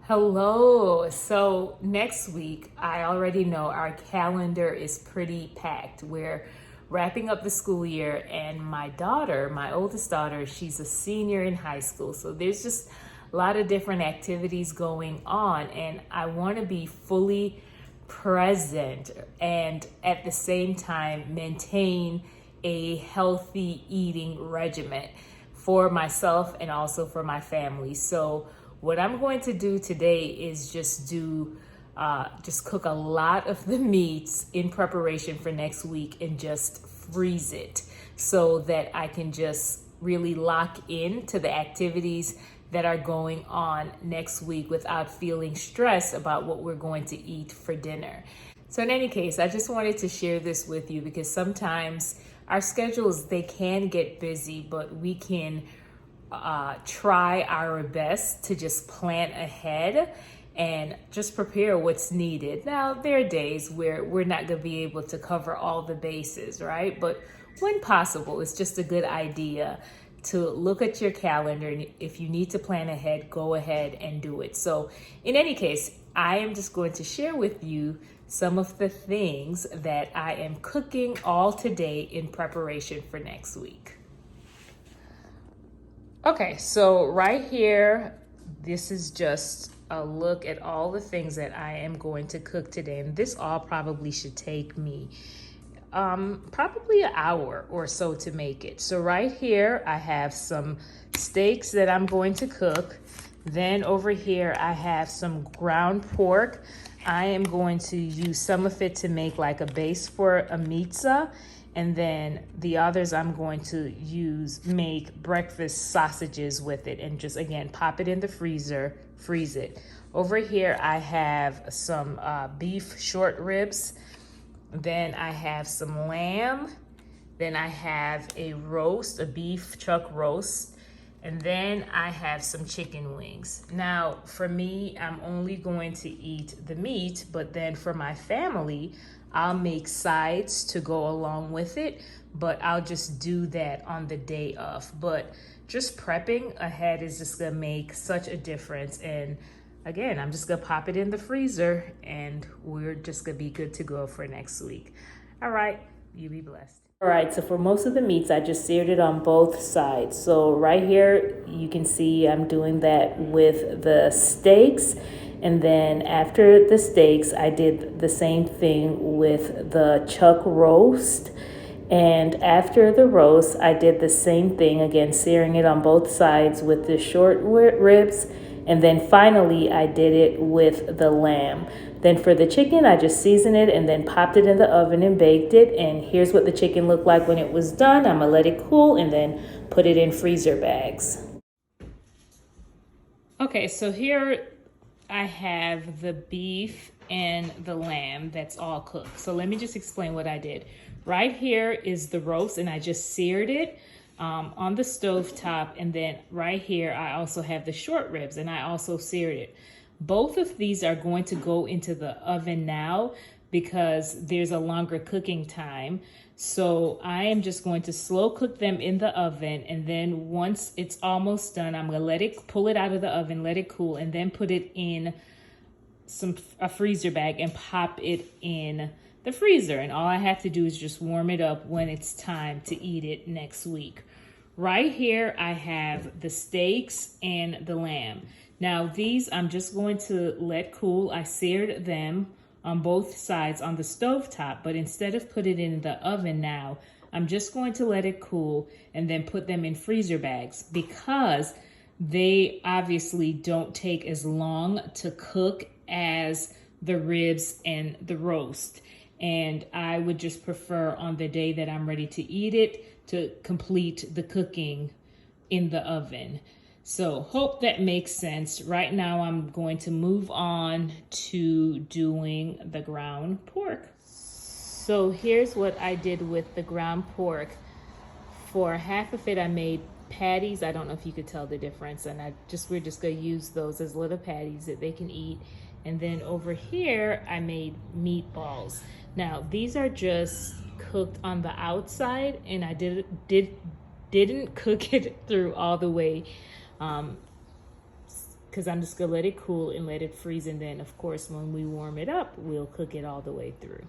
Hello. So next week, I already know our calendar is pretty packed. We're wrapping up the school year, and my daughter, my oldest daughter, she's a senior in high school. So there's just a lot of different activities going on, and I want to be fully present and at the same time maintain a healthy eating regimen for myself and also for my family. So what I'm going to do today is just cook a lot of the meats in preparation for next week and just freeze it so that I can just really lock in to the activities that are going on next week without feeling stressed about what we're going to eat for dinner. So in any case, I just wanted to share this with you because sometimes our schedules, they can get busy, but we can try our best to just plan ahead and just prepare what's needed. Now, there are days where we're not going to be able to cover all the bases, right? But when possible, it's just a good idea to look at your calendar. And if you need to plan ahead, go ahead and do it. So in any case, I am just going to share with you some of the things that I am cooking all today in preparation for next week. Okay, so right here, this is just a look at all the things that I am going to cook today. And this all probably should take me probably an hour or so to make it. So right here, I have some steaks that I'm going to cook. Then over here, I have some ground pork. I am going to use some of it to make like a base for a pizza. And then the others I'm going to make breakfast sausages with it and just, again, pop it in the freezer, freeze it. Over here, I have some beef short ribs. Then I have some lamb. Then I have a roast, a beef chuck roast. And then I have some chicken wings. Now, for me, I'm only going to eat the meat, but then for my family, I'll make sides to go along with it, but I'll just do that on the day of. But just prepping ahead is just gonna make such a difference. And again, I'm just gonna pop it in the freezer and we're just gonna be good to go for next week. All right, you be blessed. All right, so for most of the meats, I just seared it on both sides. So right here, you can see I'm doing that with the steaks. And then after the steaks, I did the same thing with the chuck roast. And after the roast, I did the same thing, again, searing it on both sides with the short ribs. And then finally, I did it with the lamb. Then for the chicken, I just seasoned it and then popped it in the oven and baked it. And here's what the chicken looked like when it was done. I'm gonna let it cool and then put it in freezer bags. Okay, so here I have the beef and the lamb that's all cooked. So let me just explain what I did. Right here is the roast and I just seared it on the stove top. And then right here, I also have the short ribs and I also seared it. Both of these are going to go into the oven now because there's a longer cooking time. So I am just going to slow cook them in the oven. And then once it's almost done, I'm gonna pull it out of the oven, let it cool, and then put it in a freezer bag and pop it in the freezer. And all I have to do is just warm it up when it's time to eat it next week. Right here, I have the steaks and the lamb. Now these I'm just going to let cool. I seared them on both sides on the stove top, but instead of put it in the oven now, I'm just going to let it cool and then put them in freezer bags because they obviously don't take as long to cook as the ribs and the roast. And I would just prefer on the day that I'm ready to eat it to complete the cooking in the oven. So hope that makes sense. Right now I'm going to move on to doing the ground pork. So here's what I did with the ground pork. For half of it, I made patties. I don't know if you could tell the difference. And we're just gonna use those as little patties that they can eat. And then over here, I made meatballs. Now these are just cooked on the outside and I didn't cook it through all the way. because I'm just gonna let it cool and let it freeze. And then of course, when we warm it up, we'll cook it all the way through.